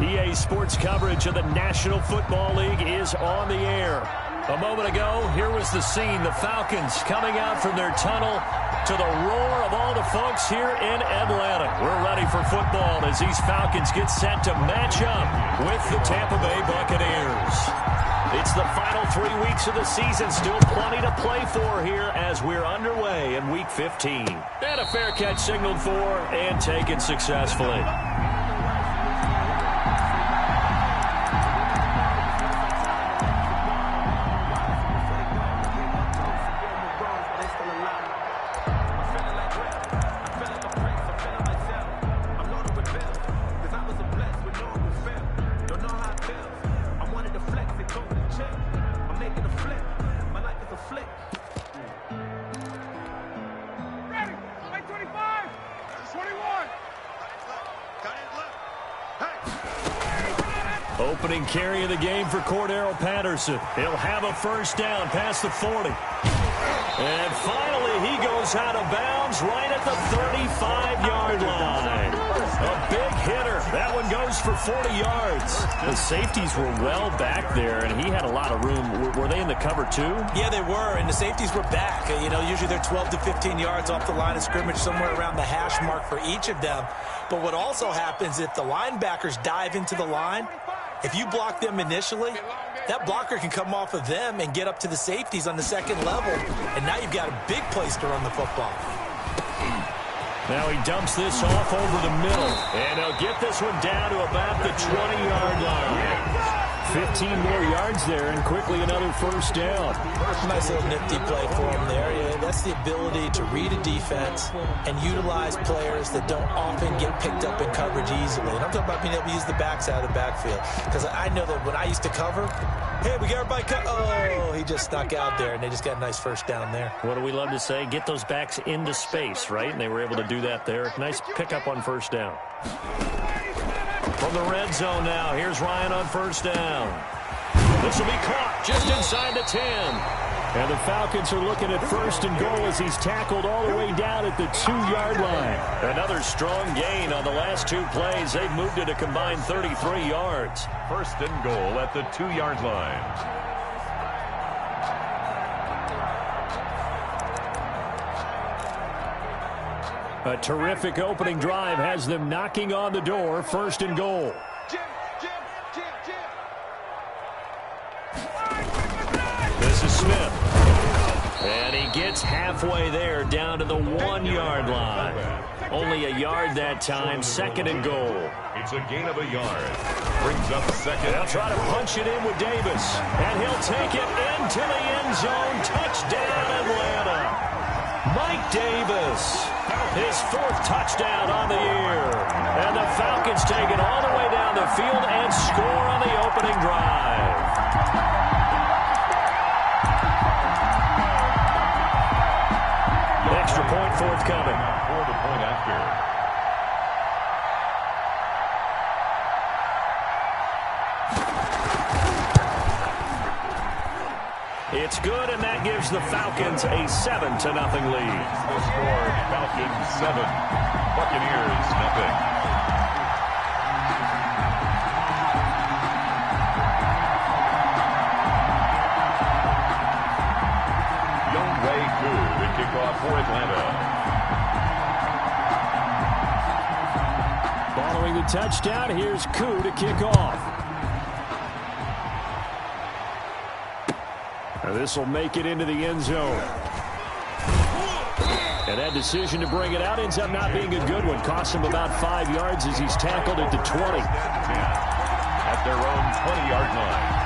EA Sports coverage of the National Football League is on the air. A moment ago, here was the scene. The Falcons coming out from their tunnel to the roar of all the folks here in Atlanta. We're ready for football as these Falcons get set to match up with the Tampa Bay Buccaneers. It's the final 3 weeks of the season. Still plenty to play for here as we're underway in Week 15. And a fair catch signaled for and taken successfully. Opening carry of the game for Cordero Patterson. He'll have a first down past the 40. And finally, he goes out of bounds right at the 35-yard line. A big hitter. That one goes for 40 yards. The safeties were well back there, and he had a lot of room. Were they in the cover, too? Yeah, they were, and the safeties were back. You know, usually they're 12 to 15 yards off the line of scrimmage, somewhere around the hash mark for each of them. But what also happens if the linebackers dive into the line, if you block them initially, that blocker can come off of them and get up to the safeties on the second level. And now you've got a big place to run the football. Now he dumps this off over the middle. And he'll get this one down to about the 20-yard line. 15 more yards there and quickly another first down. Nice little nifty play for him there. Yeah, that's the ability to read a defense and utilize players that don't often get picked up in coverage easily. And I'm talking about being able to use the backside of the backfield. Because I know that when I used to cover, hey, we got everybody cut. Oh, he just snuck out there, and they just got a nice first down there. What do we love to say? Get those backs into space, right? And they were able to do that there. Nice pickup on first down. From the red zone now, here's Ryan on first down. This will be caught just inside the 10. And the Falcons are looking at first and goal as he's tackled all the way down at the 2-yard line. Another strong gain on the last two plays. They've moved it a combined 33 yards. First and goal at the 2-yard line. A terrific opening drive has them knocking on the door. First and goal. This is Smith. And he gets halfway there down to the 1-yard line. Only a yard that time. Second and goal. It's a gain of a yard. Brings up second. They'll try to punch it in with Davis. And he'll take it into the end zone. Touchdown, Atlanta. Mike Davis, his 4th touchdown on the year. And the Falcons take it all the way down the field and score on the opening drive. Extra point forthcoming. For the point after. It's good, and that gives the Falcons a 7-0 lead. The score, Falcons 7, Buccaneers nothing. Younghoe Koo to kick off for Atlanta. Following the touchdown, here's Koo to kick off. This will make it into the end zone. And that decision to bring it out ends up not being a good one. Cost him about 5 yards as he's tackled at the 20. At their own 20-yard line.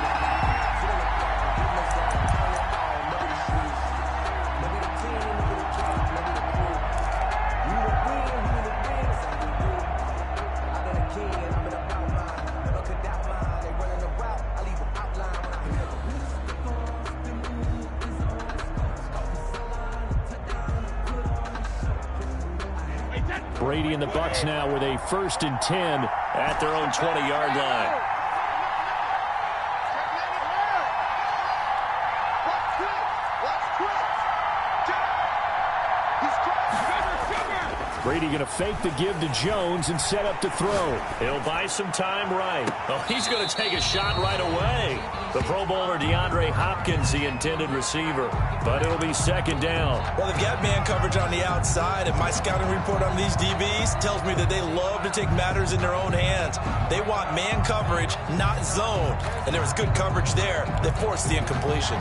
Brady and the Bucs now with a 1st and 10 at their own 20-yard line. Brady going to fake the give to Jones and set up to throw. He'll buy some time right. Oh, he's going to take a shot right away. The Pro Bowler DeAndre Hopkins, the intended receiver. But it'll be second down. Well, they've got man coverage on the outside, and my scouting report on these DBs tells me that they love to take matters in their own hands. They want man coverage, not zone. And there was good coverage there that forced the incompletion.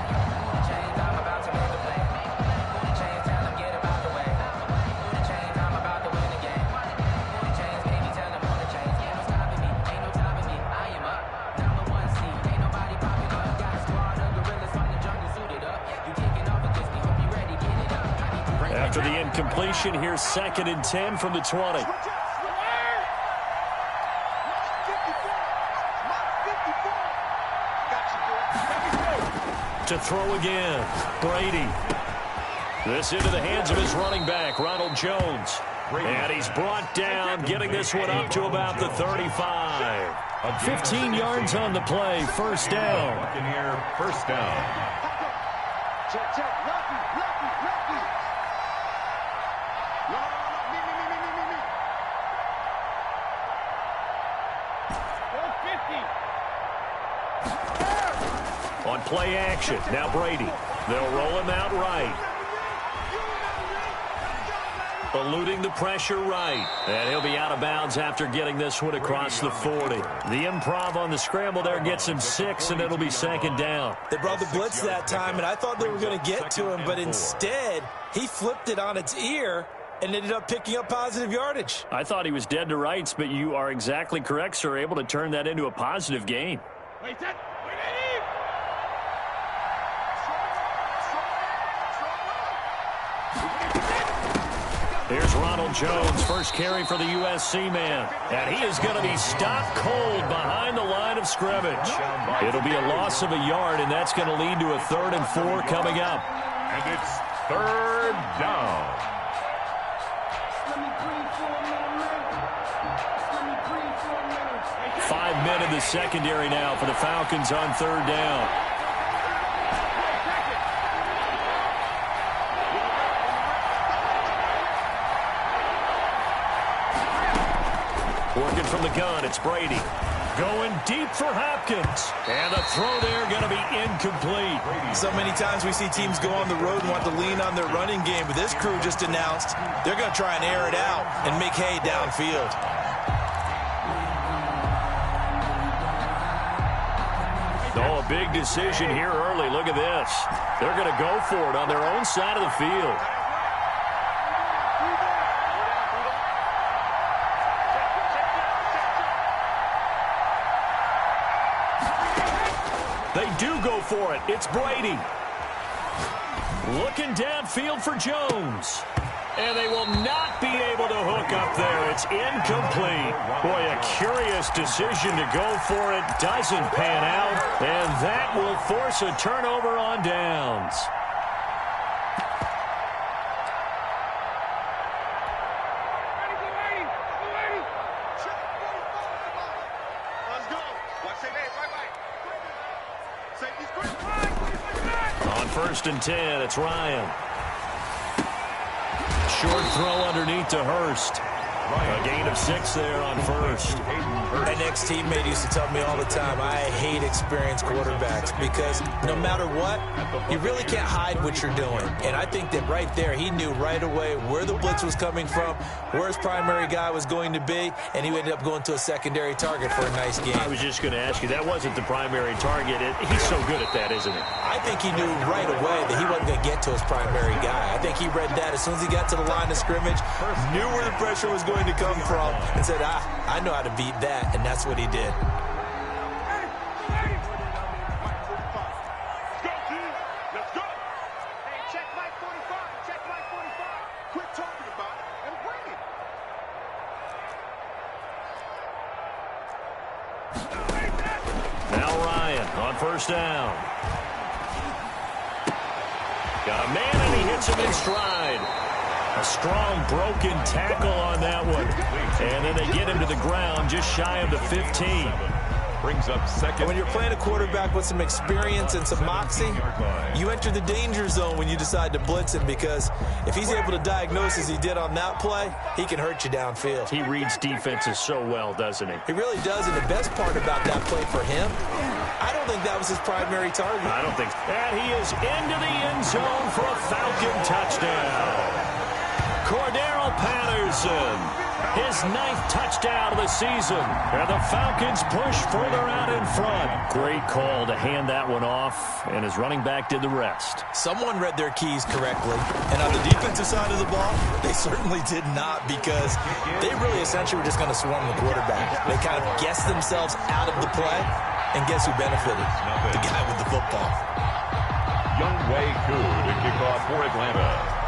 After the incompletion, here's 2nd and 10 from the 20. To throw again, Brady. This into the hands of his running back, Ronald Jones. And he's brought down, getting this one up to about the 35. 15 yards on the play, first down. Buccaneer, first down. Check, check. Lucky. No. Me. 450. On play action, now Brady. They'll roll him out right. Eluding the pressure right. And he'll be out of bounds after getting this one across the 40. The improv on the scramble there gets him 6, and it'll be second down. They brought the blitz that time, and I thought they were going to get to him, but instead, he flipped it on its ear and ended up picking up positive yardage. I thought he was dead to rights, but you are exactly correct, sir, able to turn that into a positive gain. Here's Ronald Jones, first carry for the USC man. And he is going to be stopped cold behind the line of scrimmage. It'll be a loss of a yard, and that's going to lead to a 3rd and 4 coming up. And it's 3rd down. Five men in the secondary now for the Falcons on 3rd down. Working from the gun, it's Brady. Going deep for Hopkins. And the throw there going to be incomplete. So many times we see teams go on the road and want to lean on their running game, but this crew just announced they're going to try and air it out and make hay downfield. Oh, a big decision here early. Look at this. They're going to go for it on their own side of the field. They do go for it. It's Brady. Looking downfield for Jones. And they will not be able to hook up there. It's incomplete. Boy, a curious decision to go for it. Doesn't pan out. And that will force a turnover on downs. On 1st and 10, it's Ryan. Short throw underneath to Hurst. A gain of 6 there on 1st. An ex-teammate used to tell me all the time, I hate experienced quarterbacks because no matter what, you really can't hide what you're doing. And I think that right there, he knew right away where the blitz was coming from, where his primary guy was going to be, and he ended up going to a secondary target for a nice game. I was just going to ask you, that wasn't the primary target. He's so good at that, isn't he? I think he knew right away that he wasn't going to get to his primary guy. I think he read that as soon as he got to the line of scrimmage, knew where the pressure was going to come from, and said, I know how to beat that, and that's what he did. Now Ryan on 1st down. Got a man, and he hits him in stride. A strong broken tackle on that one. And then they get him to the ground just shy of the 15. Brings up second. And when you're playing a quarterback with some experience and some moxie, you enter the danger zone when you decide to blitz him, because if he's able to diagnose as he did on that play, he can hurt you downfield. He reads defenses so well, doesn't he? He really does, and the best part about that play for him, I don't think that was his primary target. I don't think so. And he is into the end zone for a Falcon touchdown. Cordero Patterson, his 9th touchdown of the season. And the Falcons push further out in front. Great call to hand that one off, and his running back did the rest. Someone read their keys correctly. And on the defensive side of the ball, they certainly did not, because they really essentially were just going to swarm the quarterback. They kind of guessed themselves out of the play, and guess who benefited? The guy with the football. Younghoe Koo to kick off for Atlanta.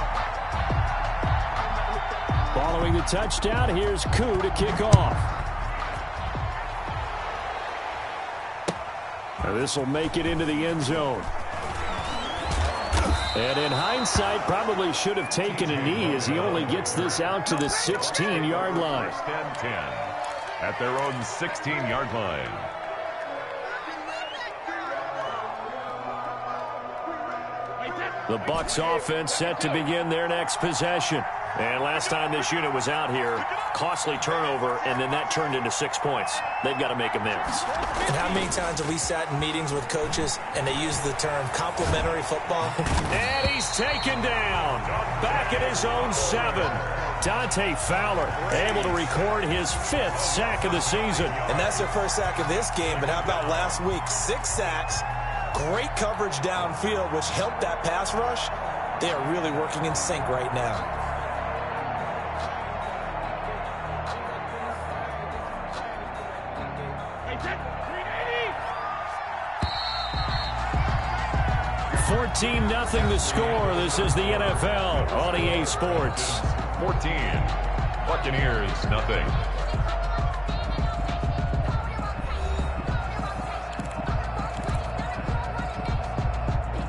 Following the touchdown, here's Koo to kick off. This will make it into the end zone. And in hindsight, probably should have taken a knee, as he only gets this out to the 16-yard line. First and 10 at their own 16-yard line. The Bucs offense set to begin their next possession. And last time this unit was out here, costly turnover, and then that turned into 6 points. They've got to make amends. And how many times have we sat in meetings with coaches and they use the term complementary football? And he's taken down. Back at his own 7. Dante Fowler able to record his 5th sack of the season. And that's their first sack of this game, but how about last week? 6 sacks, great coverage downfield, which helped that pass rush. They are really working in sync right now. 14-0 the score. This is the NFL on EA Sports. 14. Buccaneers, nothing.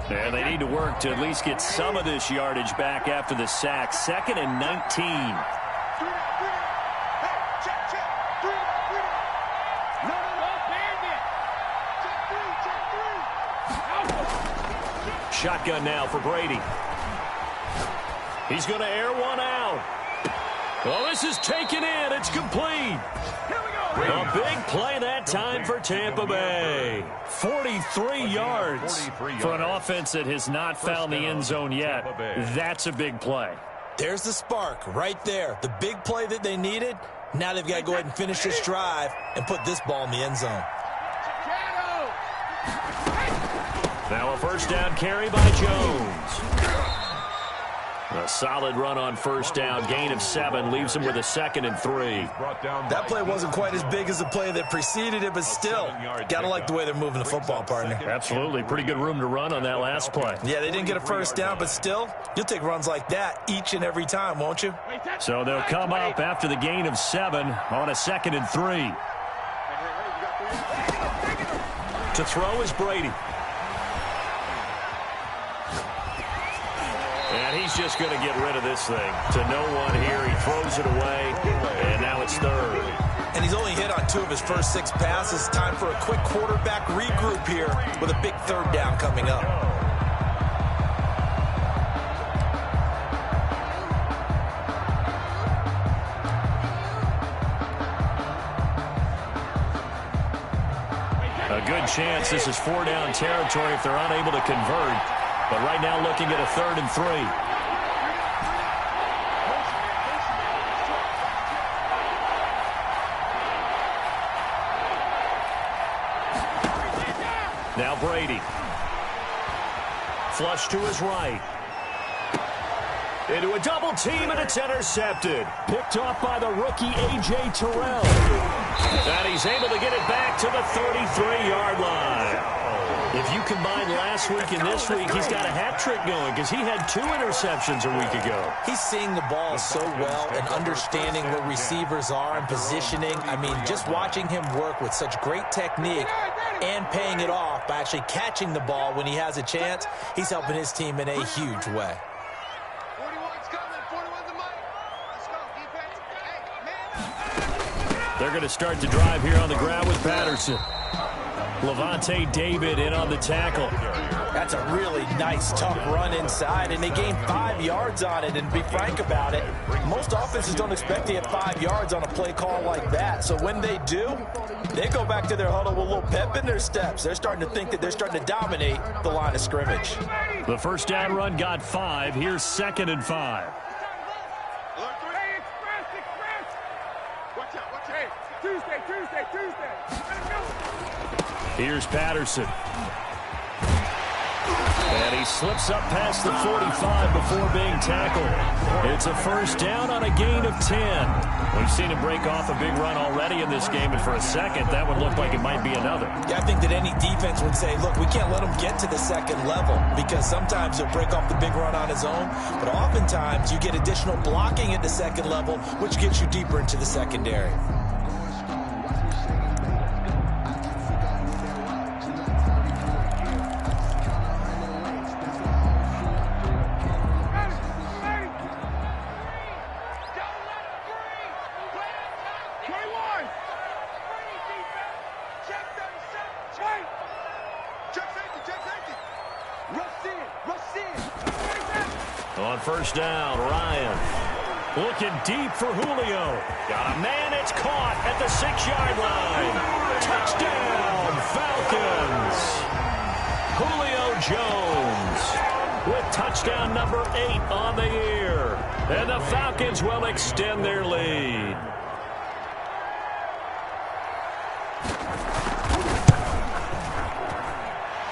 And they need to work to at least get some of this yardage back after the sack. 2nd and 19. Shotgun now for Brady. He's going to air one out. Well, this is taken in. It's complete. A big play that time for Tampa Bay. 43 yards for an offense that has not found the end zone yet. That's a big play. There's the spark right there. The big play that they needed. Now they've got to go ahead and finish this drive and put this ball in the end zone. Now a first down carry by Jones. A solid run on first down. Gain of 7 leaves him with a 2nd and 3. That play wasn't quite as big as the play that preceded it, but still, got to like the way they're moving the football, partner. Absolutely. Pretty good room to run on that last play. Yeah, they didn't get a first down, but still, you'll take runs like that each and every time, won't you? So they'll come up after the gain of 7 on a 2nd and 3. To throw is Brady. And he's just going to get rid of this thing. To no one here. He throws it away, and now it's 3rd. And he's only hit on 2 of his first 6 passes. Time for a quick quarterback regroup here with a big 3rd down coming up. A good chance this is 4-down territory if they're unable to convert. But right now looking at a 3rd and 3. Now Brady. Flush to his right. Into a double team, and it's intercepted. Picked off by the rookie A.J. Terrell. And he's able to get it back to the 33-yard line. If you combine last week and this week, he's got a hat trick going because he had 2 interceptions a week ago. He's seeing the ball so well and understanding where receivers are and positioning. I mean, just watching him work with such great technique and paying it off by actually catching the ball when he has a chance, he's helping his team in a huge way. 41's coming. 41's the mic. Let's go, defense. Hey, man. They're going to start the drive here on the ground with Patterson. Levante David in on the tackle. That's a really nice, tough run inside, and they gained 5 yards on it. And to be frank about it, most offenses don't expect to get 5 yards on a play call like that. So when they do, they go back to their huddle with a little pep in their steps. They're starting to think that they're starting to dominate the line of scrimmage. The first down run got 5. Here's 2nd and 5. Tuesday. Here's Patterson. And he slips up past the 45 before being tackled. It's a first down on a gain of 10. We've seen him break off a big run already in this game, and for a second, that would look like it might be another. Yeah, I think that any defense would say, look, we can't let him get to the second level, because sometimes he'll break off the big run on his own, but oftentimes you get additional blocking at the second level, which gets you deeper into the secondary. On first down, Ryan looking deep for Julio. Got a man, it's caught at the 6-yard line. Touchdown, Falcons. Julio Jones with touchdown number 8 on the year. And the Falcons will extend their lead.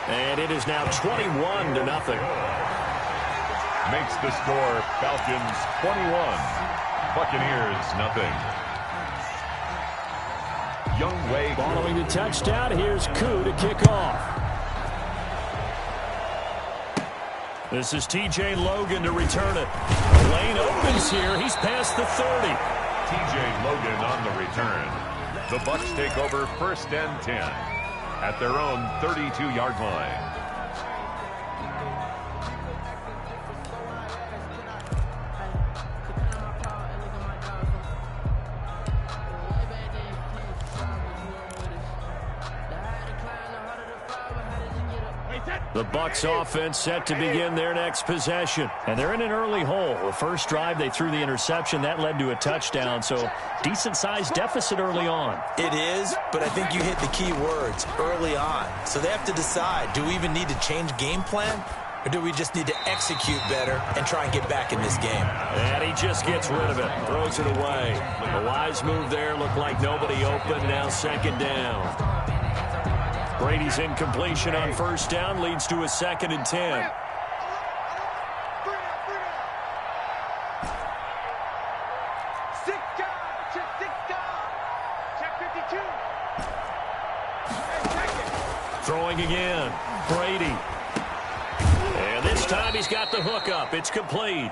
And it is now 21-0. Makes the score Falcons 21, Buccaneers nothing. Youngway Following the touchdown, here's Koo to kick off. This is T.J. Logan to return it. The lane opens here. He's past the 30. T.J. Logan on the return. The Bucs take over 1st and 10 at their own 32-yard line. The Bucs offense set to begin their next possession. And they're in an early hole. The first drive, they threw the interception. That led to a touchdown, so decent-sized deficit early on. It is, but I think you hit the key words, early on. So they have to decide, do we even need to change game plan? Or do we just need to execute better and try and get back in this game? And he just gets rid of it, throws it away. A wise move there, looked like nobody open, now 2nd down. Brady's incompletion on first down leads to a 2nd and 10. Throwing again, Brady. And this time he's got the hook up. It's complete.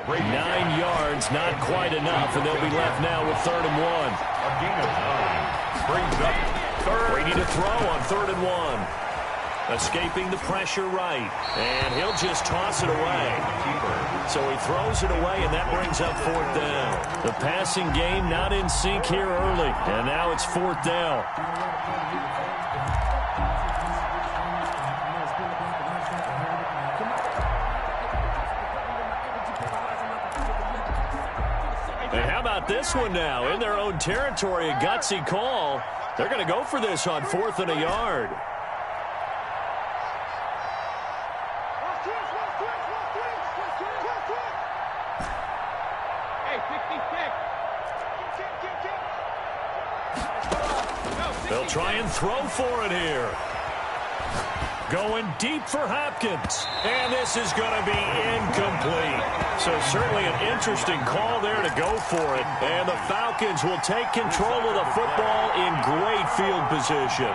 9 yards, not quite enough, and they'll be left now with 3rd and 1. A gain of 9 brings up 3rd. Brady to throw on 3rd and 1. Escaping the pressure right. And he'll just toss it away. So he throws it away, and that brings up 4th down. The passing game not in sync here early. And now it's 4th down. And how about this one now? In their own territory, a gutsy call. They're going to go for this on 4th and a yard. They'll try and throw for it here. Going deep for Hopkins. And this is going to be incomplete. So certainly an interesting call there to go for it. And the Falcons will take control of the football in great field position.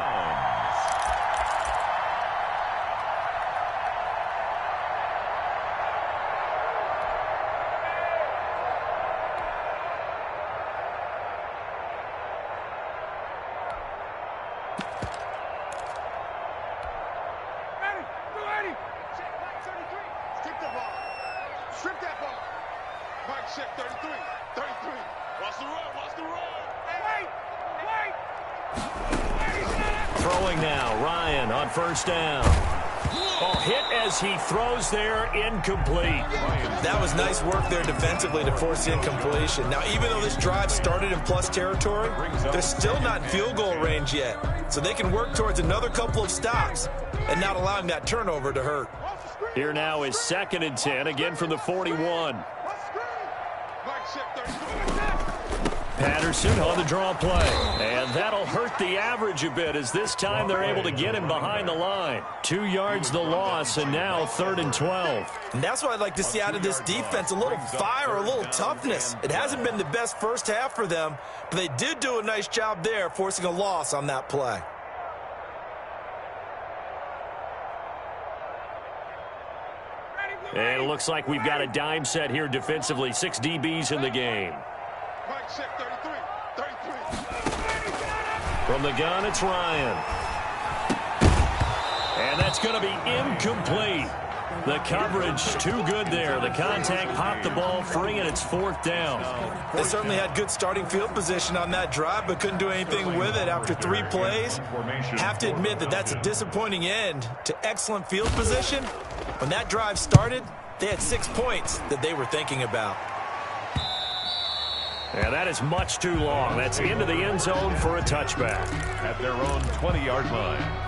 Strip that ball. Mike check 33. 33. Watch the run. Watch the run. Throwing now, Ryan on first down. Oh, hit as he throws there, incomplete. That was nice work there defensively to force the incompletion. Now, even though this drive started in plus territory, they're still not in field goal range yet. So they can work towards another couple of stops and not allowing that turnover to hurt. Here now is 2nd and 10, again from the 41. Patterson on the draw play. And that'll hurt the average a bit as this time they're able to get him behind the line. 2 yards the loss, and now 3rd and 12. And that's what I'd like to see out of this defense, a little fire, a little toughness. It hasn't been the best first half for them, but they did do a nice job there forcing a loss on that play. And it looks like we've got a dime set here defensively. 6 DBs in the game. From the gun, it's Ryan. And that's going to be incomplete. The coverage too good there. The contact popped the ball free, and it's 4th down. They certainly had good starting field position on that drive, but couldn't do anything with it after 3 plays. Have to admit that that's a disappointing end to excellent field position. When that drive started, they had 6 points that they were thinking about. And that is much too long. That's into the end zone for a touchback. At their own 20-yard line.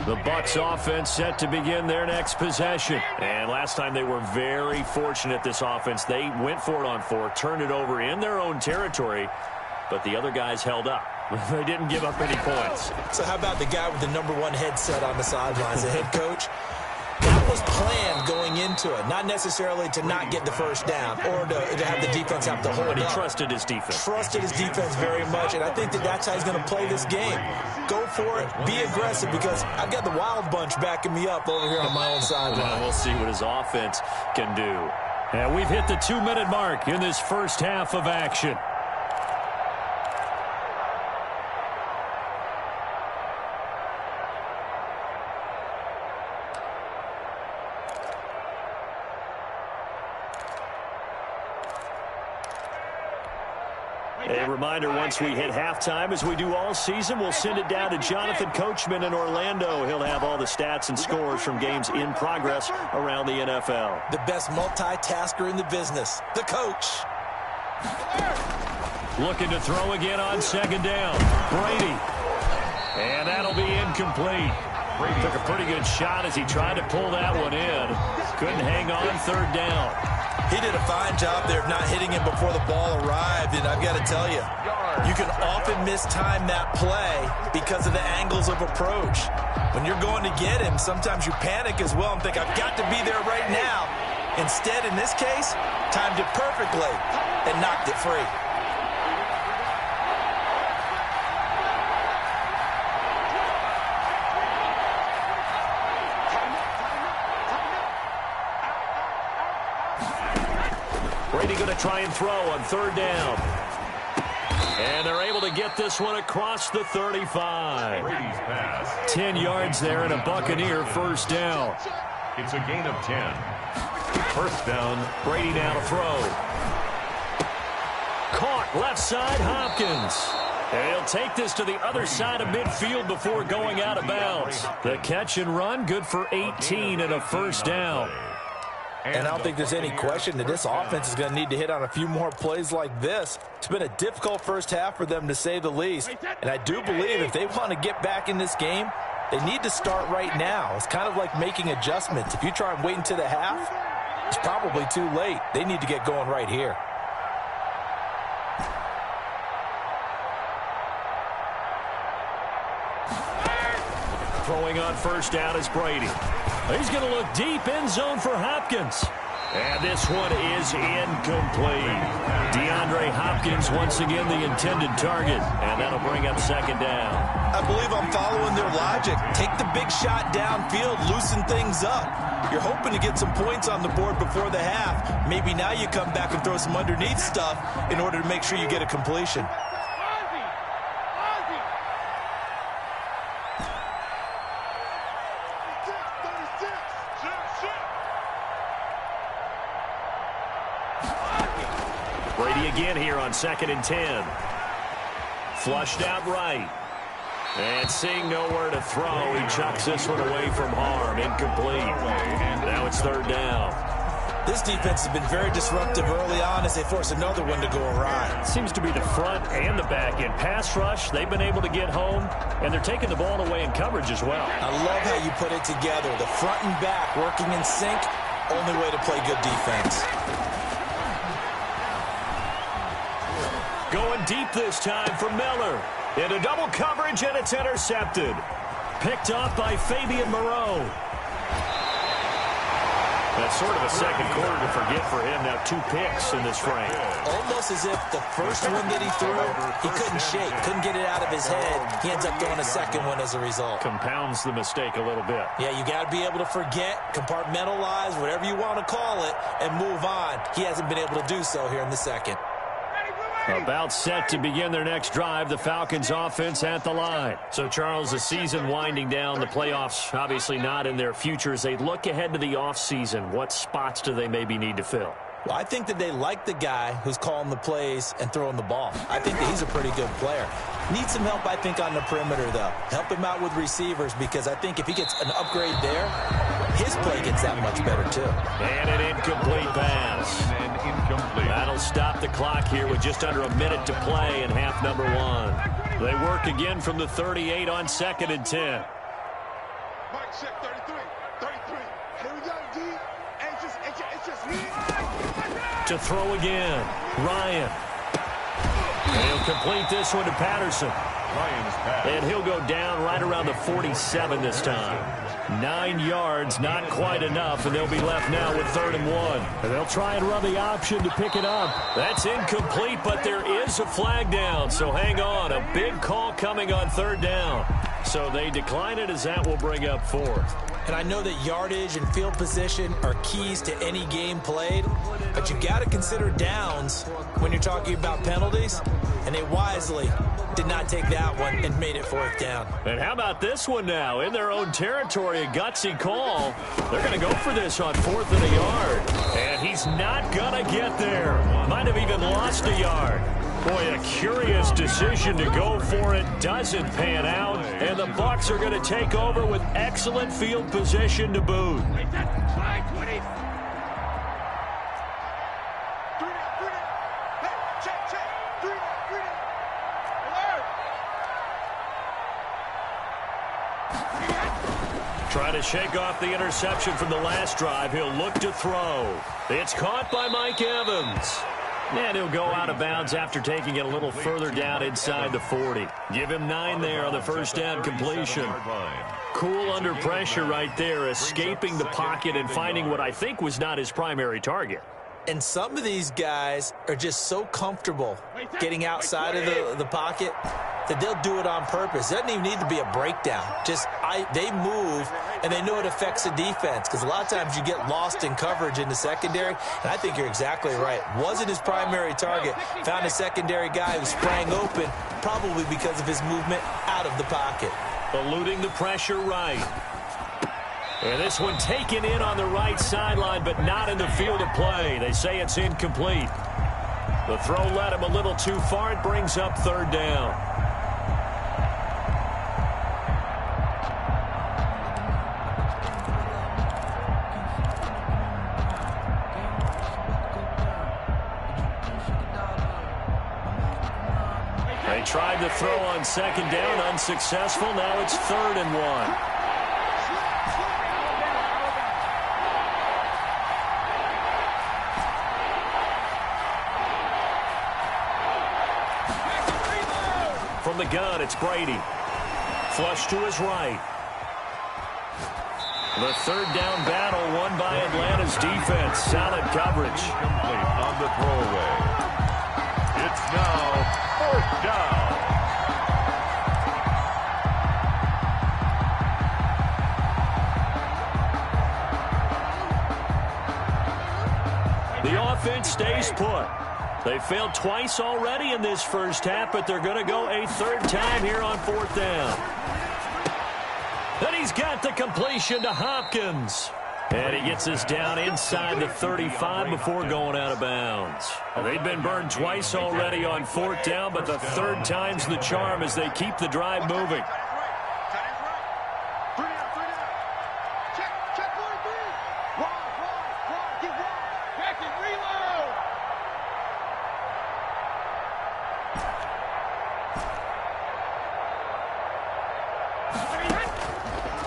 The Bucs offense set to begin their next possession. And last time they were very fortunate, this offense. They went for it on 4, turned it over in their own territory, but the other guys held up. They didn't give up any points. So how about the guy with the #1 headset on the sidelines, the head coach? That was planned going into it, not necessarily to not get the first down or to have the defense have to hold But he up. trusted his defense. Trusted his defense very much, and I think that that's how he's going to play this game. Go for it, be aggressive, because I've got the wild bunch backing me up over here on my own sideline. We'll see what his offense can do. And we've hit the 2-minute mark in this first half of action. A reminder, once we hit halftime, as we do all season, we'll send it down to Jonathan Coachman in Orlando. He'll have all the stats and scores from games in progress around the NFL. The best multitasker in the business, the coach. Looking to throw again on 2nd down. Brady. And that'll be incomplete. Brady took a pretty good shot as he tried to pull that one in. Couldn't hang on 3rd down. He did a fine job there of not hitting him before the ball arrived, and I've got to tell you, you can often mistime that play because of the angles of approach. When you're going to get him, sometimes you panic as well and think, I've got to be there right now. Instead, in this case, timed it perfectly and knocked it free. Brady going to try and throw on 3rd down. And they're able to get this one across the 35. Brady's pass. 10 yards there and a Buccaneer first down. It's a gain of 10. First down. Brady now to throw. Caught left side, Hopkins. And he'll take this to the other side of midfield before going out of bounds. The catch and run, good for 18 and a first down. And I don't think there's any question that this offense is going to need to hit on a few more plays like this. It's been a difficult first half for them, to say the least. And I do believe if they want to get back in this game, they need to start right now. It's kind of like making adjustments. If you try and wait until the half, it's probably too late. They need to get going right here. Throwing on first down is Brady. He's going to look deep, end zone for Hopkins. And this one is incomplete. DeAndre Hopkins once again the intended target, and that'll bring up second down. I believe I'm following their logic. Take the big shot downfield, loosen things up. You're hoping to get some points on the board before the half. Maybe now you come back and throw some underneath stuff in order to make sure you get a completion. Brady again here on 2nd and 10. Flushed out right. And seeing nowhere to throw, he chucks this one away from harm. Incomplete. Now it's 3rd down. This defense has been very disruptive early on as they force another one to go awry. Seems to be the front and the back end. Pass rush, they've been able to get home, and they're taking the ball away in coverage as well. I love how you put it together. The front and back working in sync, only way to play good defense. Going deep this time for Miller. Into double coverage, and it's intercepted. Picked up by Fabian Moreau. That's sort of a second quarter to forget for him. Now 2 picks in this frame. Almost as if the first one that he threw, he couldn't shake, couldn't get it out of his head. He ends up throwing a second one as a result. Compounds the mistake a little bit. Yeah, you got to be able to forget, compartmentalize, whatever you want to call it, and move on. He hasn't been able to do so here in the second. About set to begin their next drive, the Falcons offense at the line. So, Charles, the season winding down, the playoffs obviously not in their future. As they look ahead to the offseason, what spots do they maybe need to fill? Well, I think that they like the guy who's calling the plays and throwing the ball. I think that he's a pretty good player. Needs some help, I think, on the perimeter, though. Help him out with receivers, because I think if he gets an upgrade there, his play gets that much better, too. And an incomplete pass. That'll stop the clock here with just under a minute to play in half number 1. They work again from the 38 on 2nd and 10. Mike, check 33. 33. Here we go, D. It's just me. To throw again, Ryan. And he'll complete this one to Patterson. And he'll go down right around the 47 this time. 9 yards, not quite enough, and they'll be left now with 3rd and 1. And they'll try and run the option to pick it up. That's incomplete, but there is a flag down, so hang on. A big call coming on 3rd down. So they decline it, as that will bring up 4th. And I know that yardage and field position are keys to any game played, but you got to consider downs when you're talking about penalties, and they wisely did not take that one and made it 4th down. And how about this one now? In their own territory, a gutsy call. They're going to go for this on 4th and a yard. And he's not going to get there. Might have even lost a yard. Boy, a curious decision to go for it. Doesn't pan out. And the Bucs are going to take over with excellent field position to boot. Trying to shake off the interception from the last drive. He'll look to throw. It's caught by Mike Evans. And he'll go out of bounds after taking it a little further down inside the 40. Give him 9 there on the first down completion. Cool under pressure right there, escaping the pocket and finding what I think was not his primary target. And some of these guys are just so comfortable getting outside of the pocket that they'll do it on purpose. It doesn't even need to be a breakdown. They move, and they know it affects the defense, because a lot of times you get lost in coverage in the secondary, and I think you're exactly right. Wasn't his primary target. Found a secondary guy who sprang open, probably because of his movement out of the pocket. Eluding the pressure right. And this one taken in on the right sideline, but not in the field of play. They say it's incomplete. The throw led him a little too far. It brings up 3rd down. They tried to throw on 2nd down, unsuccessful. Now it's 3rd and 1. From the gun, it's Brady. Flush to his right. The third down battle won by Atlanta's defense. Solid coverage. Complete on the throwaway. It's now 4th down. The offense stays put. They failed twice already in this first half, but they're going to go a third time here on 4th down. And he's got the completion to Hopkins. And he gets us down inside the 35 before going out of bounds. They've been burned twice already on 4th down, but the third time's the charm as they keep the drive moving.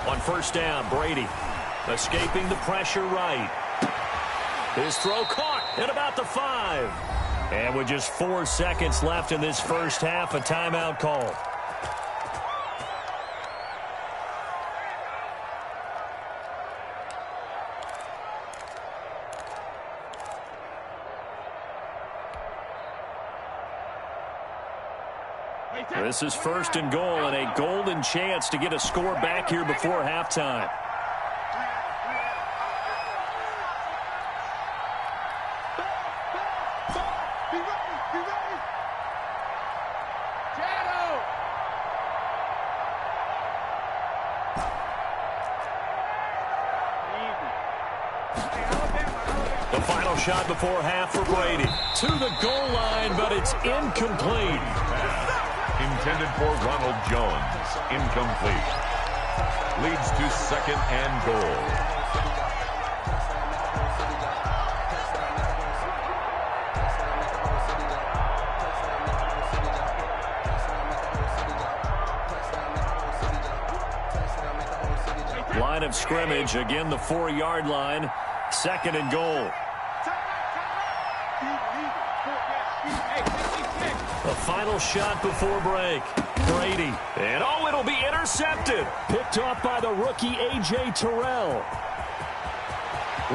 On 1st down, Brady escaping the pressure right. His throw caught at about the 5. And with just 4 seconds left in this first half, a timeout call. This is 1st and goal and a golden chance to get a score back here before halftime. The final shot before half for Brady. To the goal line, but it's incomplete. Intended for Ronald Jones. Incomplete. Leads to 2nd and goal. Line of scrimmage, again the 4-yard line. 2nd and goal. The final shot before break. Brady. And it'll be intercepted. Picked off by the rookie A.J. Terrell.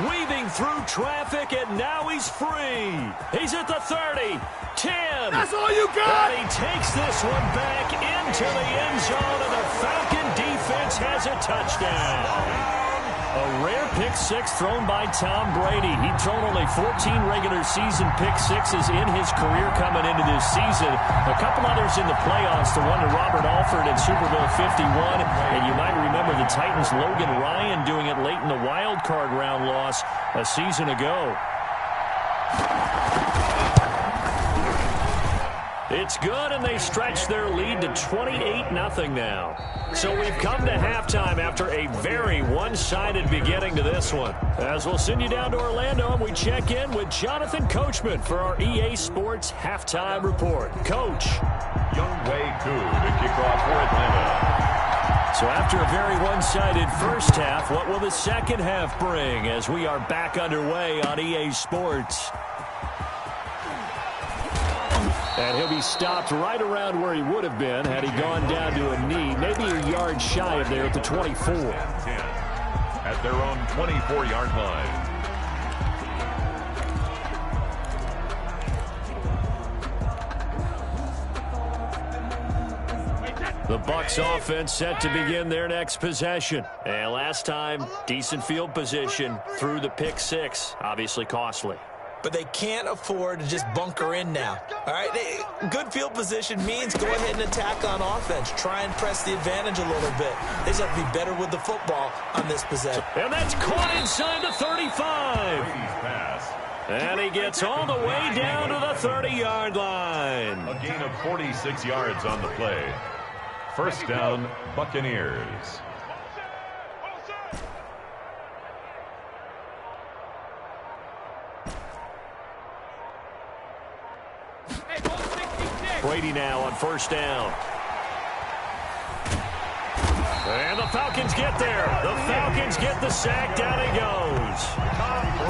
Weaving through traffic, and now he's free. He's at the 30, 10. That's all you got! And he takes this one back into the end zone, and the Falcon defense has a touchdown. A rare pick-6 thrown by Tom Brady. He'd thrown only 14 regular season pick-6s in his career coming into this season. A couple others in the playoffs, the one to Robert Alford in Super Bowl 51. And you might remember the Titans' Logan Ryan doing it late in the wild card round loss a season ago. It's good, and they stretch their lead to 28-0 now. So we've come to halftime after a very one-sided beginning to this one. As we'll send you down to Orlando, and we check in with Jonathan Coachman for our EA Sports Halftime Report. Coach. Younghoe Koo to kick off for Atlanta. So after a very one-sided first half, what will the second half bring as we are back underway on EA Sports? And he'll be stopped right around where he would have been had he gone down to a knee, maybe a yard shy of there at the 24. At their own 24-yard line. The Bucs offense set to begin their next possession. And last time, decent field position through the pick-6, obviously costly. But they can't afford to just bunker in now. All right, good field position means go ahead and attack on offense. Try and press the advantage a little bit. They just have to be better with the football on this possession. And that's caught inside the 35. And he gets all the way down to the 30-yard line. A gain of 46 yards on the play. 1st down, Buccaneers. Brady now on 1st down. And the Falcons get there. The Falcons get the sack. Down he goes.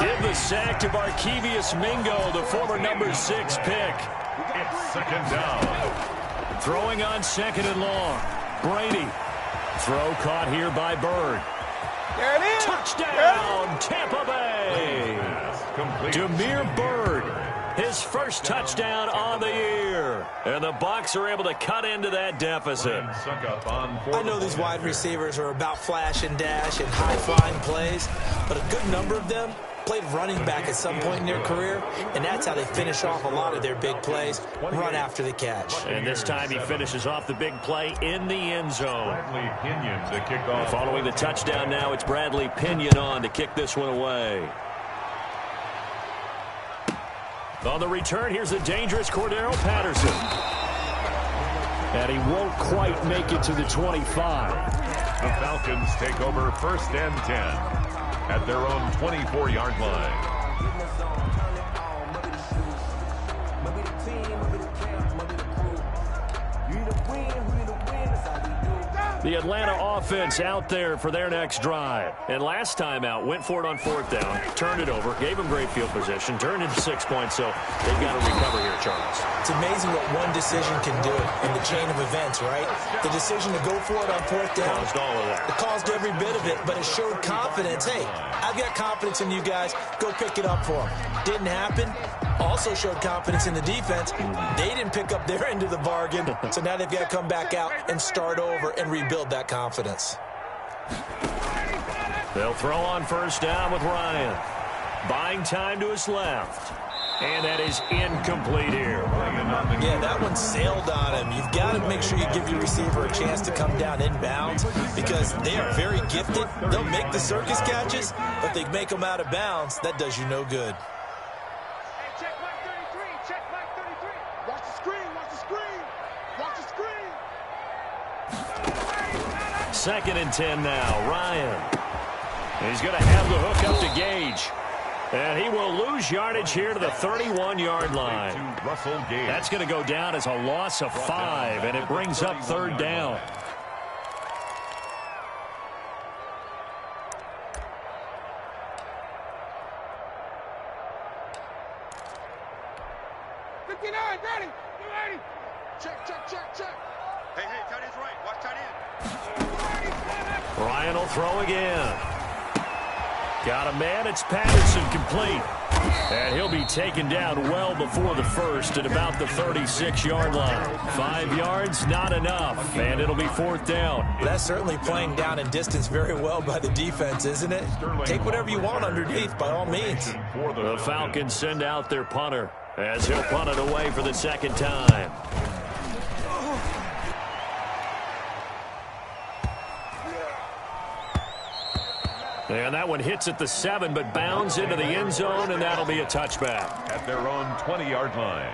Give the sack to Barkevious Mingo, the former number 6 pick. It's 2nd down. Throwing on 2nd and long. Brady. Throw caught here by Bird. There it is. Touchdown, Tampa Bay. Damiere Byrd, his first touchdown on the year. And the Bucs are able to cut into that deficit. I know these wide receivers are about flash and dash and high-flying plays, but a good number of them played running back at some point in their career, and that's how they finish off a lot of their big plays, run after the catch. And this time he finishes off the big play in the end zone. Following the touchdown now, it's Bradley Pinion on to kick this one away. On the return, here's the dangerous Cordero Patterson. And he won't quite make it to the 25. The Falcons take over 1st and 10 at their own 24-yard line. The Atlanta offense out there for their next drive. And last time out, went for it on 4th down, turned it over, gave them great field position, turned into 6 points, so they've got to recover here, Charles. It's amazing what one decision can do in the chain of events, right? The decision to go for it on 4th down. Caused all of that. It caused every bit of it, but it showed confidence. Hey, I've got confidence in you guys. Go pick it up for them. Didn't happen. Also showed confidence in the defense. They didn't pick up their end of the bargain, so now they've got to come back out and start over and rebuild that confidence. They'll throw on 1st down with Ryan. Buying time to his left. And that is incomplete here. Yeah, that one sailed on him. You've got to make sure you give your receiver a chance to come down inbounds because they are very gifted. They'll make the circus catches, but they make them out of bounds. That does you no good. Check Mike 33. Check Mike 33. Watch the screen. Watch the screen. Watch the screen. 2nd and 10 now. Ryan. He's going to have the hook up to Gage. And he will lose yardage here to the 31-yard line. That's going to go down as a loss of 5, and it brings up 3rd down. Ready? You ready? Check, check, check, check. Hey, tight end's right. Watch tight end. Ryan will throw again. Got a man. It's Patterson complete. And he'll be taken down well before the first at about the 36-yard line. 5 yards, not enough. And it'll be 4th down. That's certainly playing down in distance very well by the defense, isn't it? Take whatever you want underneath, by all means. The Falcons send out their punter as he'll punt it away for the 2nd time. And that one hits at the 7, but bounds into the end zone, and that'll be a touchback. At their own 20-yard line.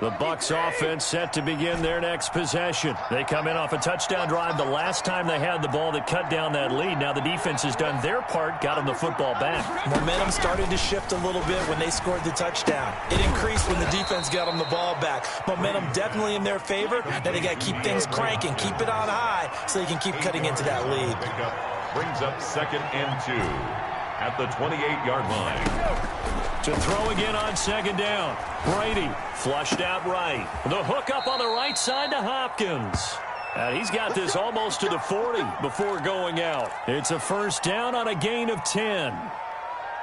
The Bucs offense set to begin their next possession. They come in off a touchdown drive the last time they had the ball that cut down that lead. Now the defense has done their part, got them the football back. Momentum started to shift a little bit when they scored the touchdown. It increased when the defense got them the ball back. Momentum definitely in their favor. Now they got to keep things cranking, keep it on high so they can keep cutting into that lead. Brings up 2nd and 2 at the 28-yard line. To throw again on 2nd down. Brady flushed out right. The hook up on the right side to Hopkins. And he's got this almost to the 40 before going out. It's a 1st down on a gain of 10.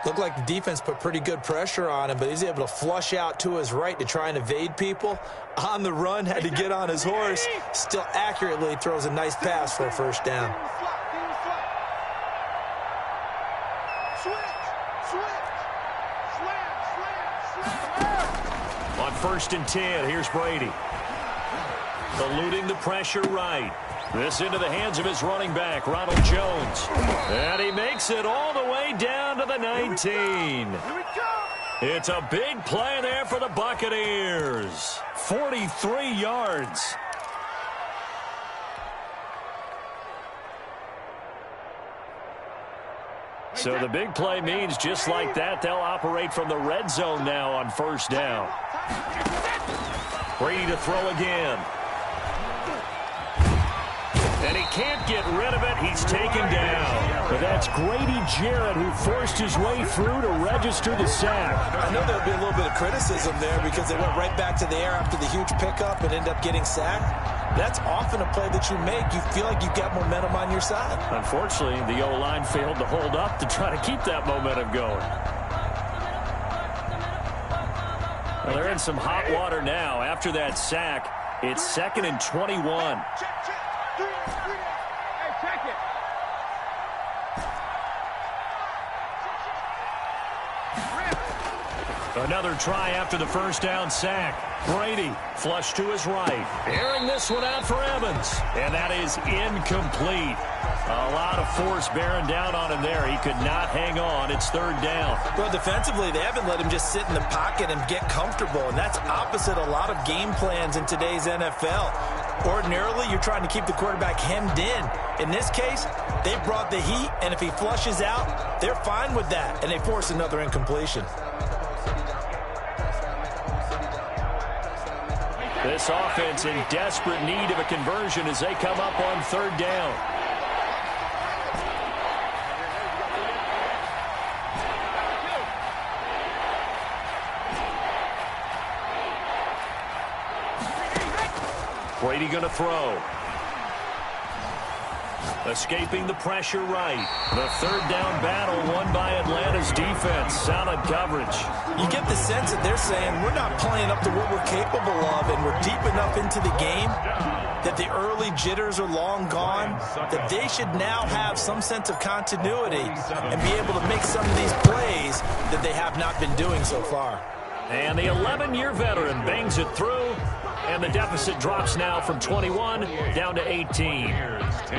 Looked like the defense put pretty good pressure on him, but he's able to flush out to his right to try and evade people. On the run, had to get on his horse. Still accurately throws a nice pass for a 1st down. On 1st and 10, here's Brady. Eluding the pressure right. This into the hands of his running back, Ronald Jones. And he makes it all the way down to the 19. It's a big play there for the Buccaneers. 43 yards. So the big play means just like that, they'll operate from the red zone now on 1st down. Brady to throw again. And he can't get rid of it. He's taken down. But that's Grady Jarrett who forced his way through to register the sack. I know there'll be a little bit of criticism there because they went right back to the air after the huge pickup and ended up getting sacked. That's often a play that you make. You feel like you've got momentum on your side. Unfortunately, the O-line failed to hold up to try to keep that momentum going. Well, they're in some hot water now. After that sack, it's 2nd and 21. Check. Hey, check it. Another try after the first down sack. Brady flush to his right. Airing this one out for Evans. And that is incomplete. A lot of force bearing down on him there. He could not hang on. It's 3rd down. Well, defensively, they haven't let him just sit in the pocket and get comfortable. And that's opposite a lot of game plans in today's NFL. Ordinarily, you're trying to keep the quarterback hemmed in. In this case, they brought the heat, and if he flushes out, they're fine with that. And they force another incompletion. This offense in desperate need of a conversion as they come up on 3rd down. Brady going to throw. Escaping the pressure right. The 3rd down battle won by Atlanta's defense. Solid coverage. You get the sense that they're saying we're not playing up to what we're capable of, and we're deep enough into the game that the early jitters are long gone, that they should now have some sense of continuity and be able to make some of these plays that they have not been doing so far. And the 11-year veteran bangs it through. And the deficit drops now from 21 down to 18.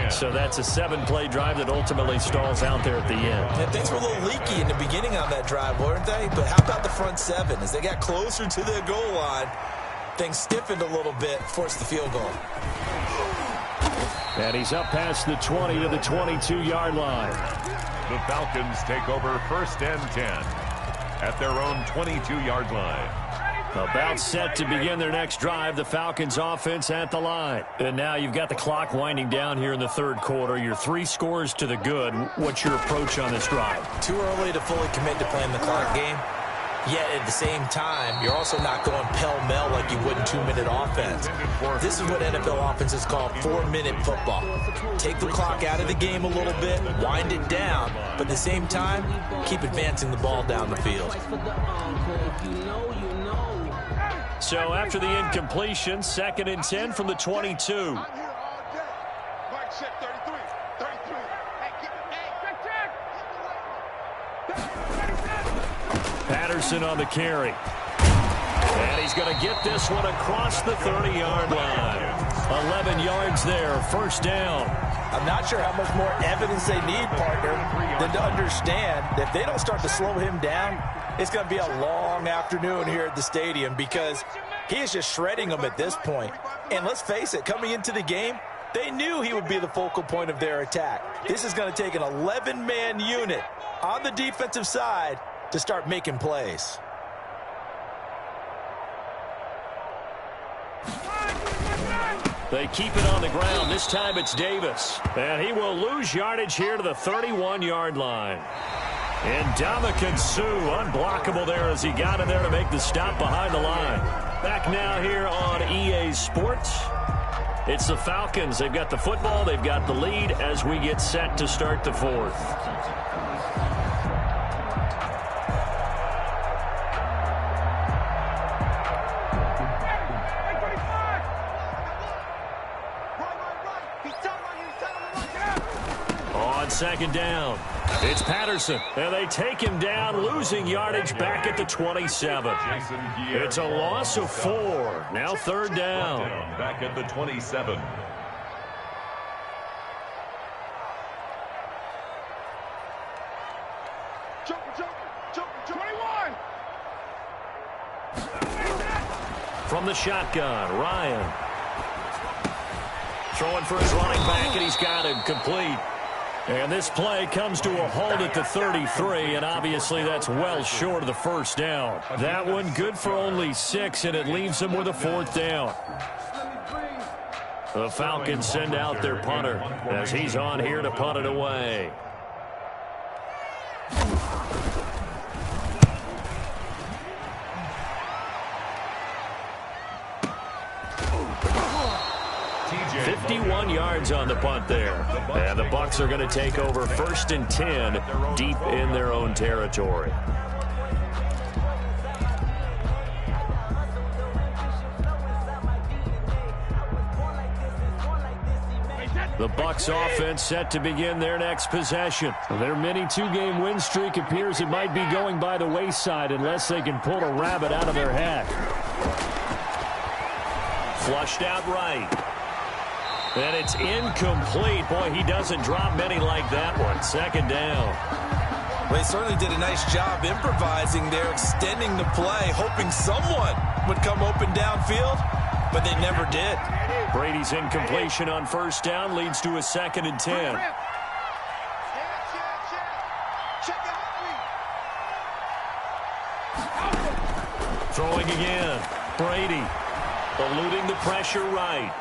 So that's a 7-play drive that ultimately stalls out there at the end. And things were a little leaky in the beginning on that drive, weren't they? But how about the front 7? As they got closer to their goal line, things stiffened a little bit, forced the field goal. And he's up past the 20 to the 22-yard line. The Falcons take over 1st and 10 at their own 22-yard line. About set to begin their next drive. The Falcons offense at the line. And now you've got the clock winding down here in the 3rd quarter. You're 3 scores to the good. What's your approach on this drive? Too early to fully commit to playing the clock game. Yet at the same time, you're also not going pell-mell like you would in 2-minute offense. This is what NFL offenses call 4-minute football. Take the clock out of the game a little bit, wind it down, but at the same time, keep advancing the ball down the field. So after the incompletion, 2nd and 10 from the 22. I'm here all day. Mike said 33. Hey, keep it. Hey, check. Patterson on the carry. And he's going to get this one across the 30-yard line. 11 yards there, 1st down. I'm not sure how much more evidence they need, partner, than to understand that if they don't start to slow him down, it's going to be a long afternoon here at the stadium because he is just shredding them at this point. And let's face it, coming into the game, they knew he would be the focal point of their attack. This is going to take an 11-man unit on the defensive side to start making plays. They keep it on the ground. This time it's Davis. And he will lose yardage here to the 31-yard line. And Ndamukong Suh, unblockable there as he got in there to make the stop behind the line. Back now here on EA Sports. It's the Falcons. They've got the football. They've got the lead as we get set to start the 4th. On 2nd down, it's Patterson. And they take him down, losing yardage back at the 27. It's a loss of 4. Now 3rd down. Back at the 27. Joker, 21. From the shotgun, Ryan. Throwing for his running back, and he's got him complete. And this play comes to a halt at the 33, and obviously that's well short of the 1st down. That one good for only 6, and it leaves him with a 4th down. The Falcons send out their punter as he's on here to punt it away. $51 yards on the punt there. And the Bucs are going to take over 1st and 10 deep in their own territory. The Bucs offense set to begin their next possession. Their mini 2-game win streak appears it might be going by the wayside unless they can pull a rabbit out of their hat. Flushed out right. And it's incomplete. Boy, he doesn't drop many like that one. 2nd down. Well, he certainly did a nice job improvising there, extending the play, hoping someone would come open downfield, but they never did. Brady's incompletion on 1st down leads to a 2nd and 10. Throwing again. Brady eluding the pressure right.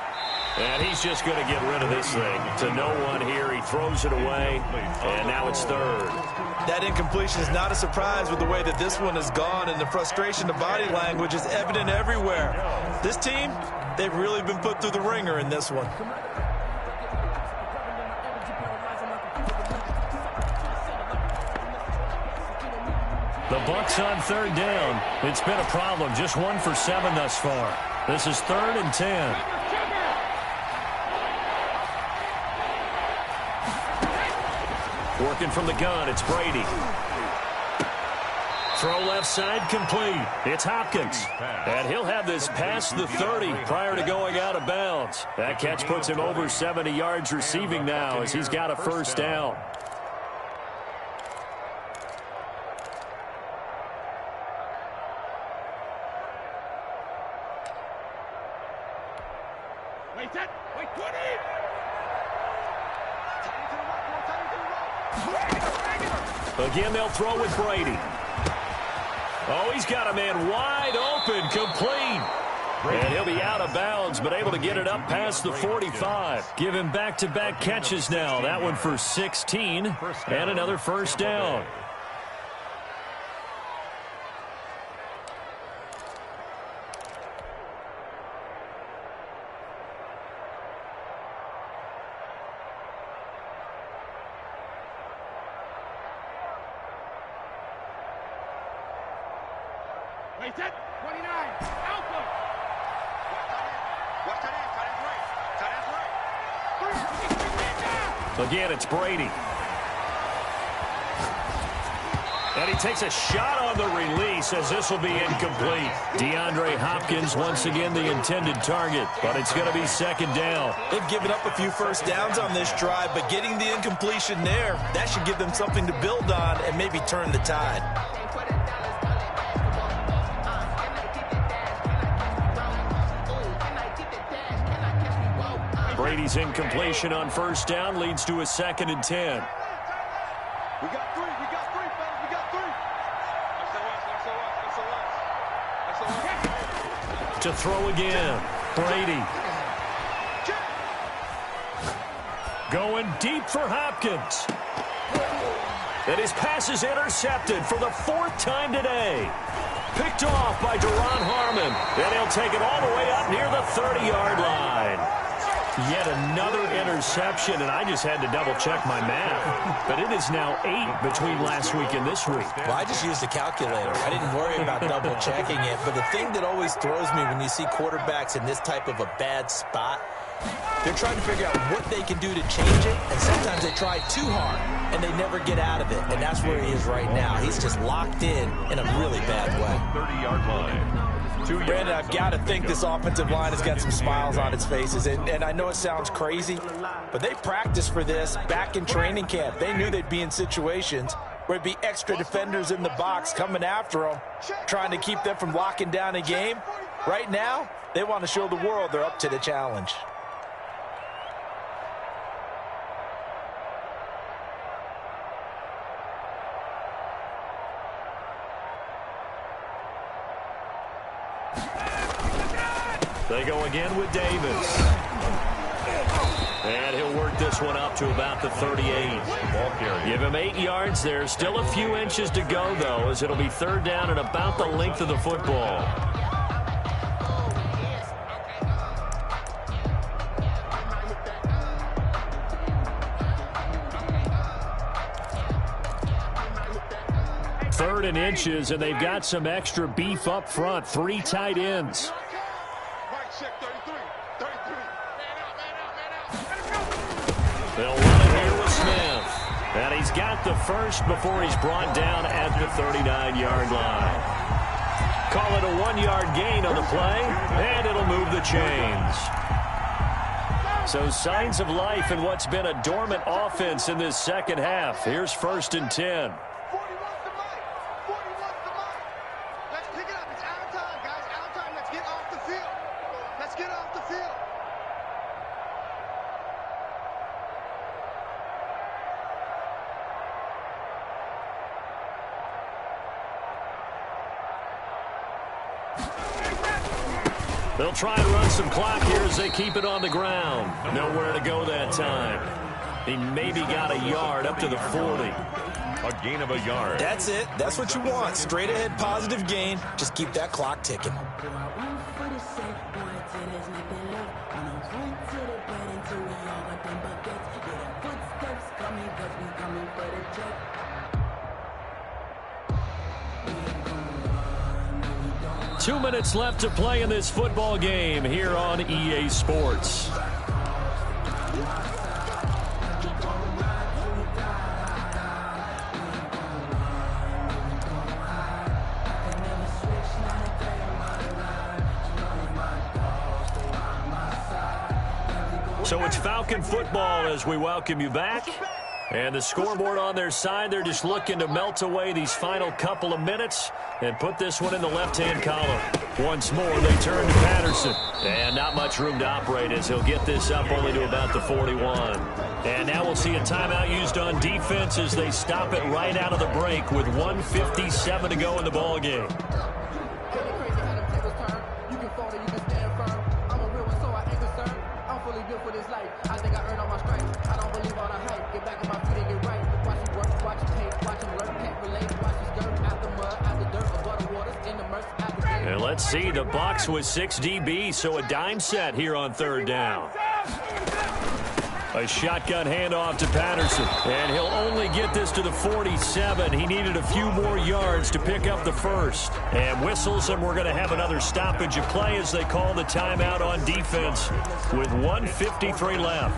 And he's just going to get rid of this thing. To no one here. He throws it away. And now it's 3rd. That incompletion is not a surprise with the way that this one has gone. And the frustration, the body language is evident everywhere. This team, they've really been put through the ringer in this one. The Bucs on 3rd down. It's been a problem. Just 1 for 7 thus far. This is 3rd and 10. Working from the gun, it's Brady. Throw left side, complete. It's Hopkins. And he'll have this past the 30 prior to going out of bounds. That catch puts him over 70 yards receiving now as he's got a 1st down. Again, they'll throw with Brady. Oh, he's got a man wide open, complete. And he'll be out of bounds, but able to get it up past the 45. Give him back-to-back catches now. That one for 16 and another 1st down. Again, it's Brady. And he takes a shot on the release as this will be incomplete. DeAndre Hopkins once again the intended target, but it's going to be 2nd down. They've given up a few 1st downs on this drive, but getting the incompletion there, that should give them something to build on and maybe turn the tide. Brady's incompletion on 1st down leads to a 2nd and 10. We got 3, fellas, we got 3. To throw again, Brady. Going deep for Hopkins. And his pass is intercepted for the 4th time today. Picked off by Duron Harmon. And he'll take it all the way up near the 30-yard line. Yet another interception, and I just had to double-check my math. But it is now 8 between last week and this week. Well, I just used a calculator. I didn't worry about double-checking it. But the thing that always throws me when you see quarterbacks in this type of a bad spot, they're trying to figure out what they can do to change it, and sometimes they try too hard, and they never get out of it. And that's where he is right now. He's just locked in a really bad way. 30-yard line. Brandon, I've got to think this offensive line has got some smiles on its faces. And I know it sounds crazy, but they practiced for this back in training camp. They knew they'd be in situations where it'd be extra defenders in the box coming after them, trying to keep them from locking down a game. Right now, they want to show the world they're up to the challenge. They go again with Davis. And he'll work this one up to about the 38. Give him 8 yards there. Still a few inches to go, though, as it'll be third down and about the length of the football. Third and inches, and they've got some extra beef up front. 3 tight ends. They'll run it here with Smith. And he's got the first before he's brought down at the 39-yard line. Call it a 1-yard gain on the play, and it'll move the chains. So signs of life in what's been a dormant offense in this second half. Here's 1st and 10. They'll try and run some clock here as they keep it on the ground. Nowhere to go that time. He maybe got a yard up to the 40. A gain of a yard. That's it. That's what you want. Straight ahead, positive gain. Just keep that clock ticking. Two minutes left to play in this football game here on EA Sports. So it's Falcon football as we welcome you back. And the scoreboard on their side, they're just looking to melt away these final couple of minutes and put this one in the left-hand column. Once more, they turn to Patterson. And not much room to operate as he'll get this up only to about the 41. And now we'll see a timeout used on defense as they stop it right out of the break with 1:57 to go in the ballgame. And let's see, the Bucs with 6 DB, so a dime set here on third down. A shotgun handoff to Patterson, and he'll only get this to the 47. He needed a few more yards to pick up the first. And whistles, and we're going to have another stoppage of play as they call the timeout on defense with 1:53 left.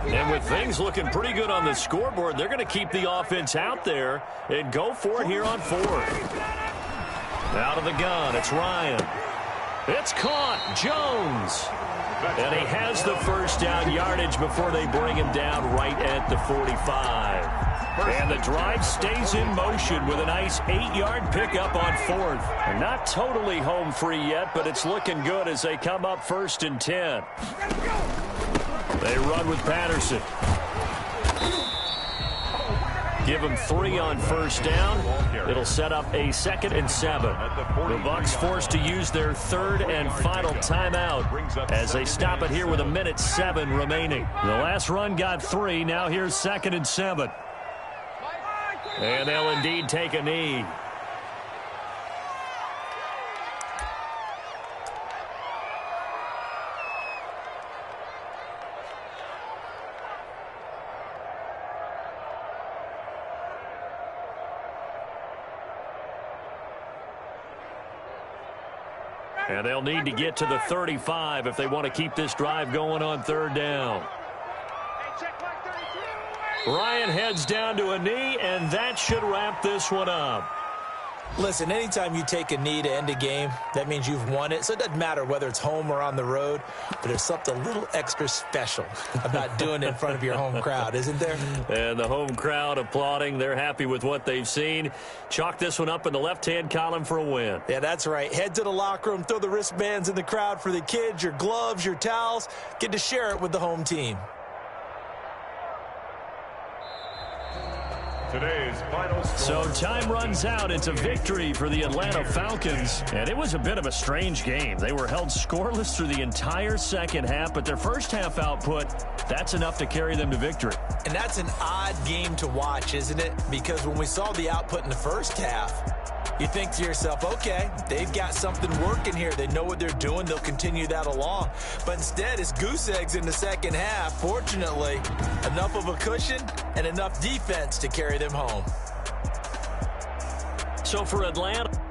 And with things looking pretty good on the scoreboard, they're going to keep the offense out there and go for it here on 4th. Out of the gun, it's Ryan. It's caught, Jones. And he has the first down yardage before they bring him down right at the 45. And the drive stays in motion with a nice 8-yard pickup on 4th. And not totally home free yet, but it's looking good as they come up 1st and 10. They run with Patterson. Give him 3 on first down. It'll set up a 2nd and 7. The Bucs forced to use their 3rd and final timeout as they stop it here with 1:07 remaining. The last run got 3. Now here's 2nd and 7. And they'll indeed take a knee. And they'll need to get to the 35 if they want to keep this drive going on third down. Ryan heads down to a knee, and that should wrap this one up. Listen, anytime you take a knee to end a game, that means you've won it. So it doesn't matter whether it's home or on the road, but there's something a little extra special about doing it in front of your home crowd, isn't there? And the home crowd applauding. They're happy with what they've seen. Chalk this one up in the left-hand column for a win. Yeah, that's right. Head to the locker room, throw the wristbands in the crowd for the kids, your gloves, your towels. Get to share it with the home team. Today's final score. So time runs out. It's a victory for the Atlanta Falcons. And it was a bit of a strange game. They were held scoreless through the entire second half, but their first half output, that's enough to carry them to victory. And that's an odd game to watch, isn't it? Because when we saw the output in the first half, you think to yourself, okay, they've got something working here. They know what they're doing. They'll continue that along. But instead, it's goose eggs in the second half. Fortunately, enough of a cushion and enough defense to carry them home. So for Atlanta...